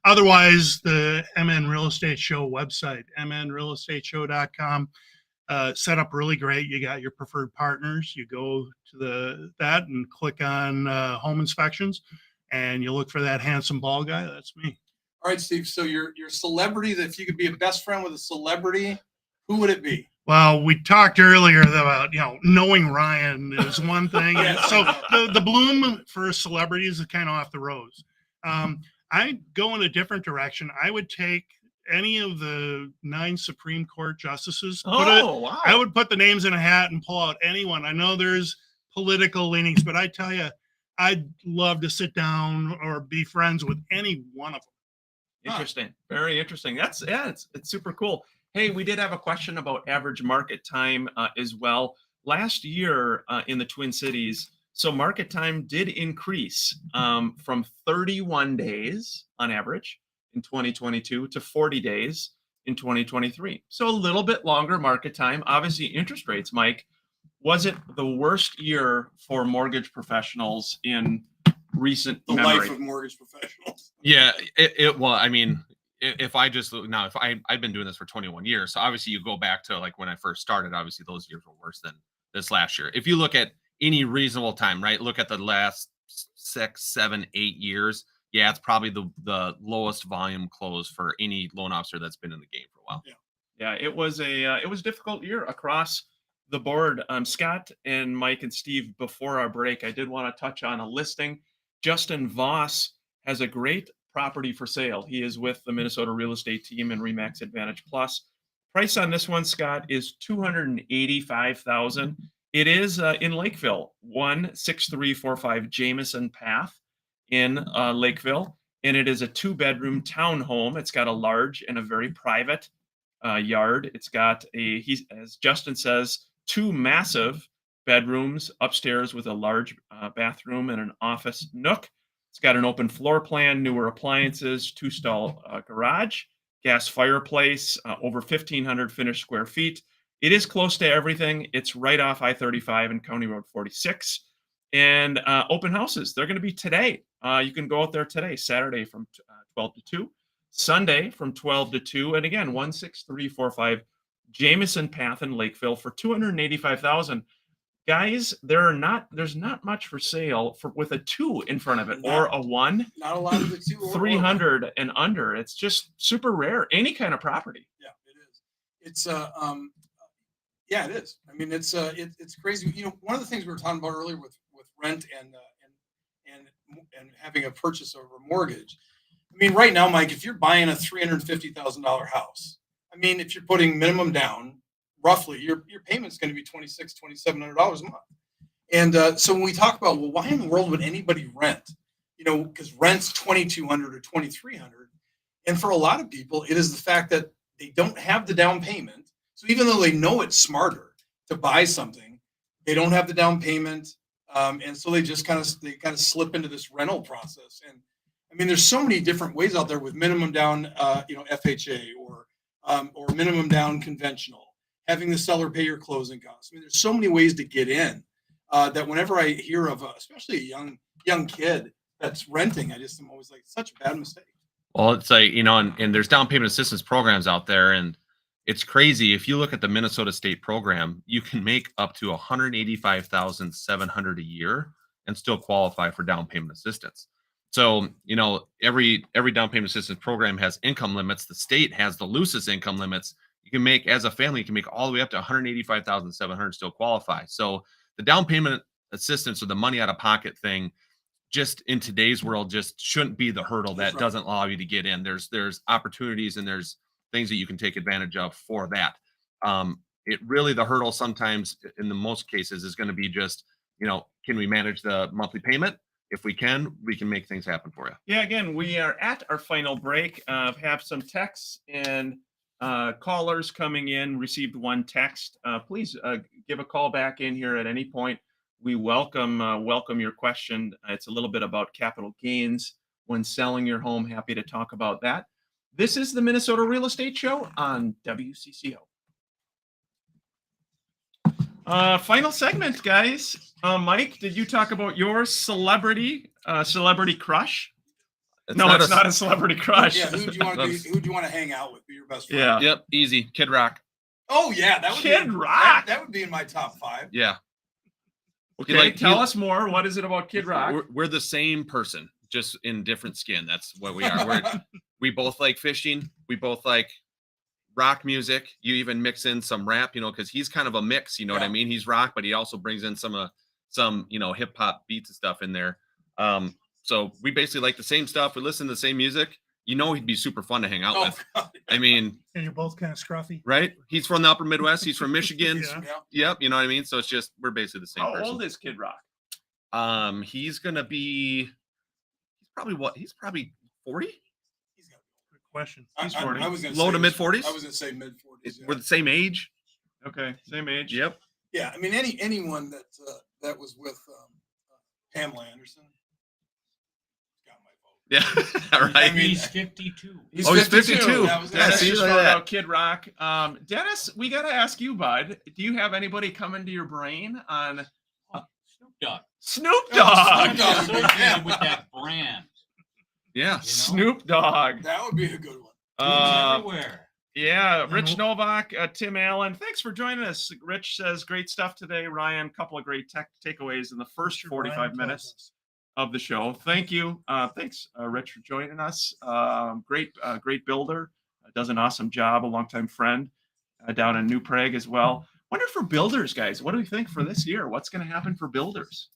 Otherwise, the MN Real Estate Show website, mnrealestateshow.com, set up really great. You got your preferred partners. You go to that and click on home inspections, and you look for that handsome ball guy. That's me. All right, Steve. So your celebrity, that if you could be a best friend with a celebrity, who would it be? Well, we talked earlier about, knowing Ryan is one thing. And so the bloom for celebrities is kind of off the rose. I go in a different direction. I would take any of the 9 Supreme Court justices. Wow. I would put the names in a hat and pull out anyone. I know there's political leanings, but I tell you, I'd love to sit down or be friends with any one of them. Interesting. Very interesting. It's super cool. Hey, we did have a question about average market time as well. Last year in the Twin Cities, so market time did increase from 31 days on average in 2022 to 40 days in 2023. So a little bit longer market time. Obviously, interest rates, Mike, was it the worst year for mortgage professionals in recent The memory? life of mortgage professionals. Yeah, it well, I mean, if I just look now, if I've been doing this for 21 years, so obviously you go back to like when I first started, obviously those years were worse than this last year. If you look at any reasonable time, right? Look at the last 6, 7, 8 years. Yeah, it's probably the lowest volume close for any loan officer that's been in the game for a while. Yeah, it was a difficult year across the board. Scott and Mike and Steve, before our break, I did want to touch on a listing. Justin Voss has a great property for sale. He is with the Minnesota Real Estate Team and Remax Advantage Plus. Price on this one, Scott, is $285,000. It is in Lakeville, 16345 Jameson Path in Lakeville, and it is a 2-bedroom townhome. It's got a large and a very private yard. It's got as Justin says, 2 massive bedrooms upstairs with a large bathroom and an office nook. It's got an open floor plan, newer appliances, 2-stall garage, gas fireplace, over 1,500 finished square feet. It is close to everything. It's right off I-35 and County Road 46. And open houses, they're going to be today. You can go out there today, Saturday from 12 to 2, Sunday from 12 to 2. And again, 16345 Jameson Path in Lakeville for $285,000. Guys, there's not much for sale with a 2 in front of it or a 1. Not a lot of the 2. 300 and under. It's just super rare. Any kind of property. Yeah, it is. It's yeah, it is. I mean, it's crazy. One of the things we were talking about earlier with rent and having a purchase over a mortgage. I mean, right now, Mike, if you're buying a $350,000 house, I mean, if you're putting minimum down, roughly your payment's going to be $2,700 a month. And so when we talk about, well, why in the world would anybody rent? You know, because rent's $2,200 or $2,300, and for a lot of people, it is the fact that they don't have the down payment. So even though they know it's smarter to buy something, they don't have the down payment, and so they kind of slip into this rental process. And I mean, there's so many different ways out there with minimum down, FHA or minimum down conventional, having the seller pay your closing costs. I mean, there's so many ways to get in that whenever I hear of, especially a young kid that's renting, I'm always like, such a bad mistake. Well, it's like, and there's down payment assistance programs out there, and it's crazy. If you look at the Minnesota State program, you can make up to $185,700 a year and still qualify for down payment assistance. So, every down payment assistance program has income limits. The state has the loosest income limits. You can make, as a family, you can make all the way up to $185,700 still qualify. So the down payment assistance, or the money out of pocket thing, just in today's world, just shouldn't be the hurdle that right. doesn't allow you to get in. There's opportunities and there's things that you can take advantage of for that. It really, the hurdle sometimes in the most cases is going to be just, can we manage the monthly payment? If we can make things happen for you. Yeah, again, we are at our final break. Have some texts and callers coming in. Received one text. Please give a call back in here at any point. We welcome your question. It's a little bit about capital gains when selling your home. Happy to talk about that. This is the Minnesota Real Estate Show on WCCO. Final segment, guys. Mike, did you talk about your celebrity crush? It's not a celebrity crush. Yeah, who do you want to hang out with? Be your best friend? Yeah. Yep, easy. Kid Rock. Oh yeah, that would Kid Rock. That would be in my top 5. Yeah. Okay, tell us more. What is it about Kid Rock? We're the same person, just in different skin. That's what we are. We both like fishing. We both like rock music. You even mix in some rap, because he's kind of a mix. You know what I mean? He's rock, but he also brings in some hip hop beats and stuff in there. So we basically like the same stuff. We listen to the same music. He'd be super fun to hang out with. God. I mean, And you're both kind of scruffy. right? He's from the upper Midwest. He's from Michigan. Yeah. Yep. You know what I mean? So it's just, we're basically the same How person. old is Kid Rock? He's going to be, he's probably 40. Good question. He's 40. I was gonna Low say to mid 40s. I was going to say mid 40s. We're the same age. Okay, same age. Yep. Yeah, I mean anyone that was with Pamela Anderson got my vote. Yeah. All right. I mean, He's 52. He's 52. That was Yeah, Dennis see, just look at wrote that. out Kid Rock. Dennis, we got to ask you, bud. Do you have anybody coming to your brain on Snoop Dogg. Snoop Dogg? Snoop Dogg. Associated with that brand. Yeah. Snoop Dogg. That would be a good one. Everywhere. Yeah, Rich Novak, Tim Allen. Thanks for joining us. Rich says great stuff today. Ryan, couple of great takeaways in the first 45 minutes of the show. Thank you. Thanks, Rich, for joining us. Great builder. Does an awesome job. A longtime friend down in New Prague as well. Wonder for builders, guys. What do we think for this year? What's going to happen for builders?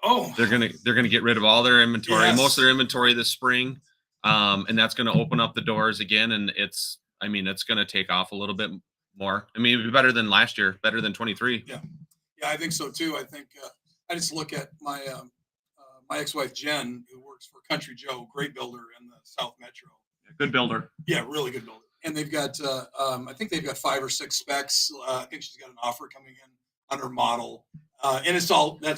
Oh, They're gonna get rid of all their inventory, Yes. most of their inventory this spring, and that's gonna open up the doors again. And it's gonna take off a little bit more. I mean, it'd be better than last year, better than 23. yeah, I think so too. I think I just look at my my ex-wife Jen, who works for Country Joe, great builder in the South Metro. Good builder. Yeah, really good builder. And they've got I think they've got 5 or 6 specs. I think she's got an offer coming in on her model. And that's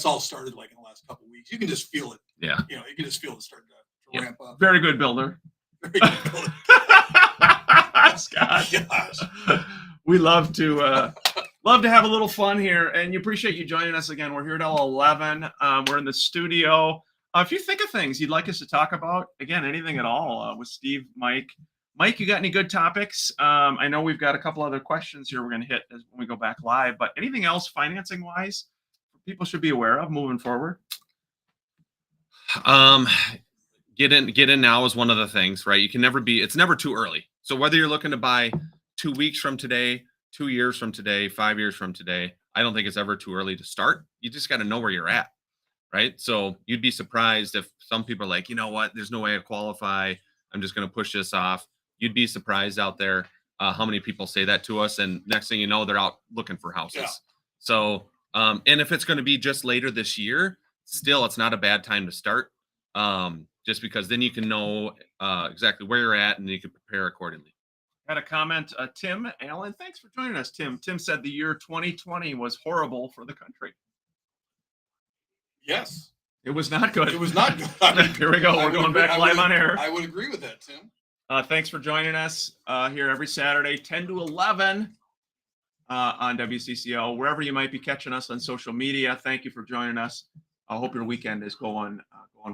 all started like in the last couple of weeks. You can just feel it. Yeah. You can just feel it start to Yeah. ramp up. Very good builder. Very good builder. Scott. Gosh. We love to have a little fun here, and you appreciate you joining us again. We're here till 11. We're in the studio. If you think of things you'd like us to talk about, again, anything at all, with Steve, Mike, you got any good topics? I know we've got a couple other questions here we're going to hit when we go back live, but anything else financing wise people should be aware of moving forward? Get in now is one of the things, right? It's never too early. So whether you're looking to buy 2 weeks from today, 2 years from today, 5 years from today, I don't think it's ever too early to start. You just got to know where you're at, right? So you'd be surprised if some people are like, you know what, there's no way I qualify. I'm just going to push this off. You'd be surprised out there how many people say that to us. And next thing you know, they're out looking for houses. Yeah. So And if it's going to be just later this year, still, it's not a bad time to start. Just because then you can know exactly where you're at and you can prepare accordingly. Had a comment, Tim Allen. Thanks for joining us, Tim. Tim said the year 2020 was horrible for the country. Yes, It was not good. it was not good. I would- Here we go. I We're would going agree- back I live would- on air. I would agree with that, Tim. Thanks for joining us here every Saturday, 10 to 11 on WCCO, wherever you might be catching us on social media. Thank you for joining us. I hope your weekend is going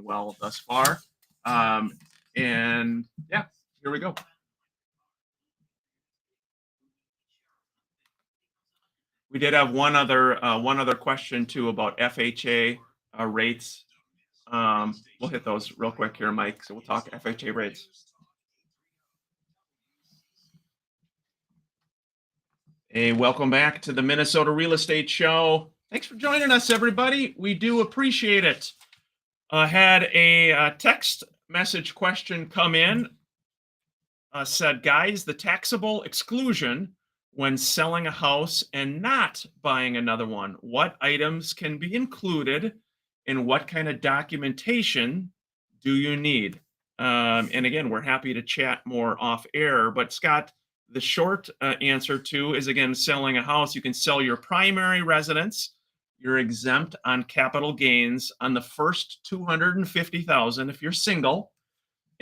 well thus far. And yeah, here we go. We did have one other question too about FHA rates. We'll hit those real quick here, Mike. So we'll talk FHA rates. Hey, welcome back to the Minnesota Real Estate Show. Thanks for joining us, everybody. We do appreciate it. Had a text message question come in. Said, guys, the taxable exclusion when selling a house and not buying another one, what items can be included and what kind of documentation do you need? And again, we're happy to chat more off air, but Scott, the short answer to is, again, selling a house. You can sell your primary residence. You're exempt on capital gains on the first $250,000 if you're single,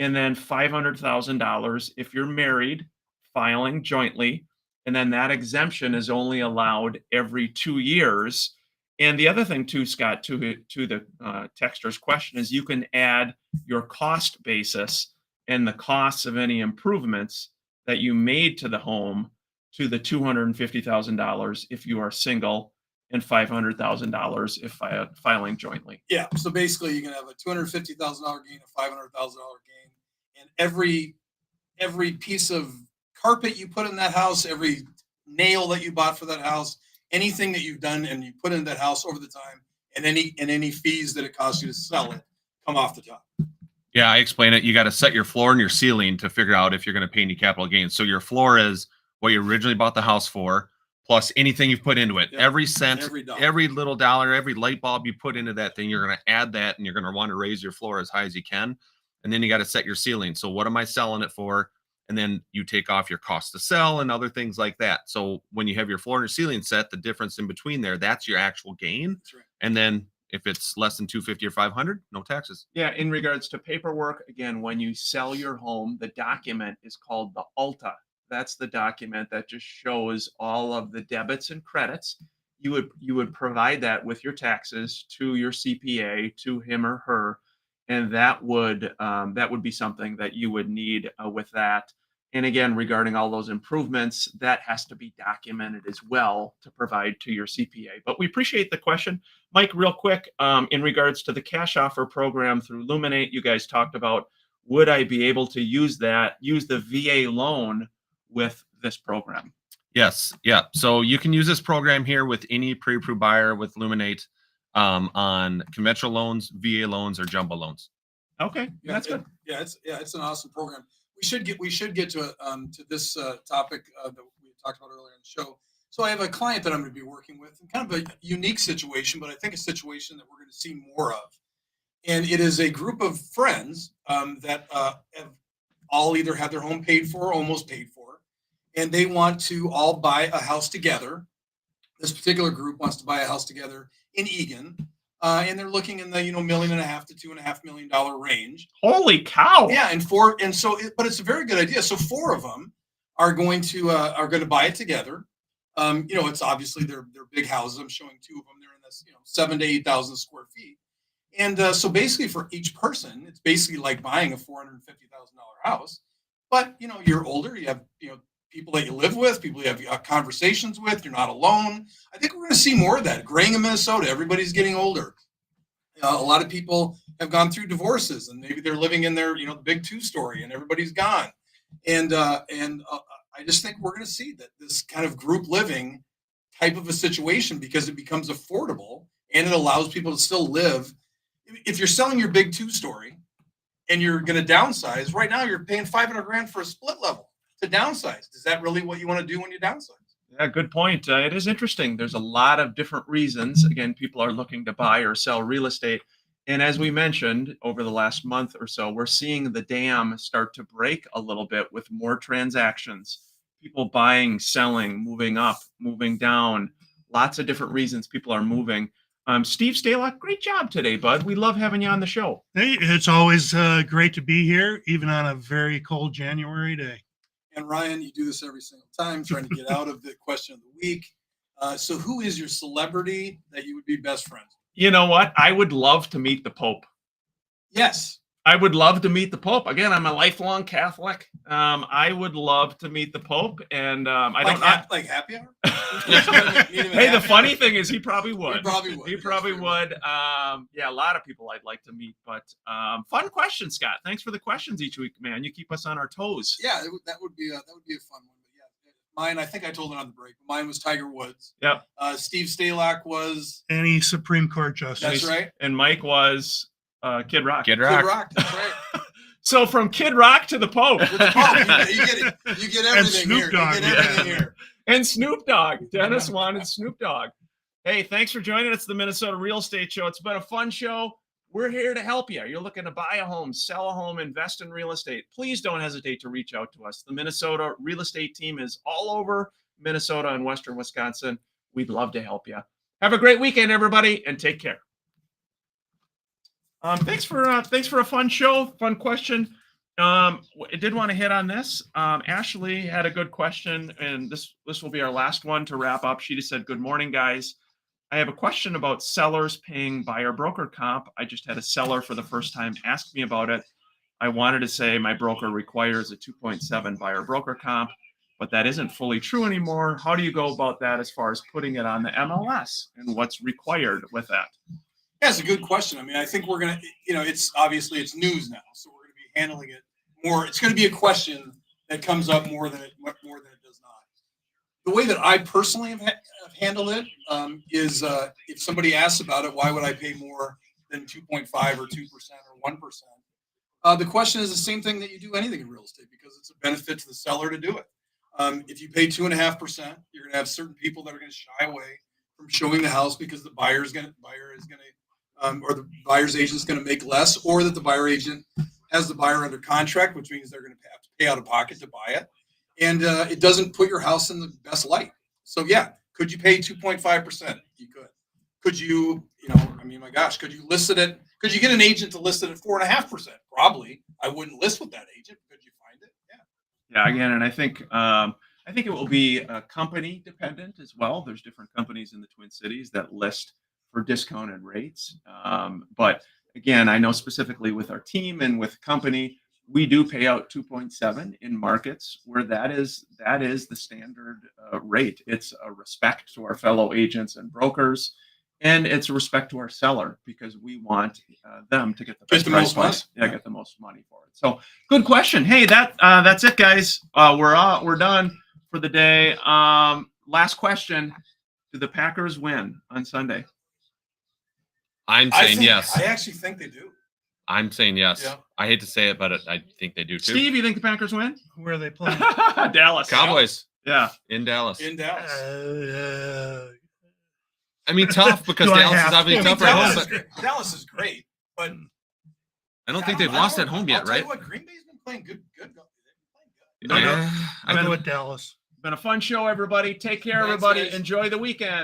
and then $500,000 if you're married, filing jointly. And then that exemption is only allowed every 2 years. And the other thing too, Scott, to the texter's question is you can add your cost basis and the costs of any improvements that you made to the home to the $250,000 if you are single and $500,000 if filing jointly. Yeah. So basically, you're gonna have a $250,000 gain, a $500,000 gain, and every piece of carpet you put in that house, every nail that you bought for that house, anything that you've done and you put in that house over the time, and any fees that it costs you to sell it come off the top. Yeah, I explain it. You got to set your floor and your ceiling to figure out if you're going to pay any capital gains. So your floor is what you originally bought the house for, plus anything you've put into it. Yeah, Every cent, every dollar. every little dollar, every light bulb you put into that thing, you're going to add that, and you're going to want to raise your floor as high as you can. And then you got to set your ceiling. So what am I selling it for? And then you take off your cost to sell and other things like that. So when you have your floor and your ceiling set, the difference in between there, that's your actual gain. That's right. And then if it's less than 250 or 500, no taxes. Yeah, in regards to paperwork, again, when you sell your home, the document is called the ALTA. That's the document that just shows all of the debits and credits. You would provide that with your taxes to your CPA, to him or her, and that would be something that you would need with that. And again, regarding all those improvements, that has to be documented as well to provide to your CPA. But we appreciate the question. Mike, real quick, in regards to the cash offer program through Luminate, you guys talked about, would I be able to use the VA loan with this program? Yes. Yeah. So you can use this program here with any pre-approved buyer with Luminate on conventional loans, VA loans, or jumbo loans. Okay, that's good. It's an awesome program. We should get to this topic that we talked about earlier in the show. So I have a client that I'm going to be working with, and kind of a unique situation, but I think a situation that we're going to see more of. And it is a group of friends that have all either had their home paid for or almost paid for, and they want to all buy a house together. This particular group wants to buy a house together in Eagan, and they're looking in the $1.5 million to $2.5 million range. Holy cow! Yeah, but it's a very good idea. So 4 of them are going to buy it together. It's obviously they're big houses. I'm showing 2 of them. They're in this 7,000 to 8,000 square feet. And so basically for each person, it's basically like buying a $450,000 house. But you're older. You have people that you live with, people you have conversations with. You're not alone. I think we're going to see more of that. Growing in Minnesota, everybody's getting older. A lot of people have gone through divorces, and maybe they're living in their the big 2-story, and everybody's gone. And I just think we're going to see that this kind of group living type of a situation, because it becomes affordable and it allows people to still live. If you're selling your big 2-story and you're going to downsize, right now you're paying $500,000 for a split level to downsize. Is that really what you want to do when you downsize? Yeah, good point. It is interesting. There's a lot of different reasons. Again, people are looking to buy or sell real estate. And as we mentioned, over the last month or so, we're seeing the dam start to break a little bit with more transactions. People buying, selling, moving up, moving down. Lots of different reasons people are moving. Steve Stalock, great job today, bud. We love having you on the show. Hey, it's always great to be here, even on a very cold January day. And Ryan, you do this every single time, trying to get out of the question of the week. So who is your celebrity that you would be best friends with? You know what? I would love to meet the Pope. Yes. I would love to meet the Pope. Again, I'm a lifelong Catholic. I would love to meet the Pope, and I don't know. Like happy hour? Hey, the funny thing is, he probably would. He probably would. He Yes, probably he would. Yeah, a lot of people I'd like to meet. But fun question, Scott. Thanks for the questions each week, man. You keep us on our toes. Yeah, that would be a fun one. But yeah, mine. I think I told it on the break. Mine was Tiger Woods. Yep. Steve Stalock was. Any Supreme Court justice. That's right. And Mike was Kid Rock. Kid Kid Rock. Rock. That's right. So from Kid Rock to the Pope. With the Pope, you get everything Snoop here. Dogg, You get everything yeah. here. And Snoop Dogg. Dennis wanted Snoop Dogg. Hey, thanks for joining us, the Minnesota Real Estate Show. It's been a fun show. We're here to help you. You're looking to buy a home, sell a home, invest in real estate. Please don't hesitate to reach out to us. The Minnesota Real Estate team is all over Minnesota and Western Wisconsin. We'd love to help you. Have a great weekend, everybody, and take care. Thanks for a fun show, fun question. I did want to hit on this. Ashley had a good question, and this will be our last one to wrap up. She just said, "Good morning, guys. I have a question about sellers paying buyer broker comp. I just had a seller for the first time ask me about it. I wanted to say my broker requires a 2.7 buyer broker comp, but that isn't fully true anymore. How do you go about that as far as putting it on the MLS and what's required with that?" Yeah, it's a good question. I mean, I think we're gonna, it's obviously it's news now, so we're gonna be handling it more. It's gonna be a question that comes up more than it does not. The way that I personally have handled it is if somebody asks about it, why would I pay more than 2.5 or 2% or 1%? The question is the same thing that you do anything in real estate, because it's a benefit to the seller to do it. If you pay 2.5%, you're gonna have certain people that are gonna shy away from showing the house because the buyer is gonna or the buyer's agent is going to make less, or that the buyer agent has the buyer under contract, which means they're going to have to pay out of pocket to buy it. And it doesn't put your house in the best light. So yeah, could you pay 2.5%? You could. Could you, my gosh, could you could you get an agent to list it at 4.5%? Probably. I wouldn't list with that agent. Could you find it? Yeah. Yeah, again, and I think it will be company dependent as well. There's different companies in the Twin Cities that list for discounted rates. But again, I know specifically with our team and with company, we do pay out 2.7 in markets where that is the standard rate. It's a respect to our fellow agents and brokers, and it's a respect to our seller, because we want them to get the best price point. Yeah, get the most money for it. So good question. Hey, that's it, guys. We're done for the day. Last question: do the Packers win on Sunday? I'm saying yes. I actually think they do. I'm saying yes. Yeah. I hate to say it, but I think they do too. Steve, you think the Packers win? Where are they playing? Dallas. Cowboys Yeah. in Dallas. In Dallas. I mean, tough because Do I Dallas is have to? obviously I mean, tough at home, Dallas, but Dallas is great, but I don't think they've lost at home yet, I'll tell right? you what, Green Bay's been playing good. They've been playing good. I know. Yeah, I go with Dallas. Been a fun show, everybody. Take care, Thanks, everybody. guys. Enjoy the weekend.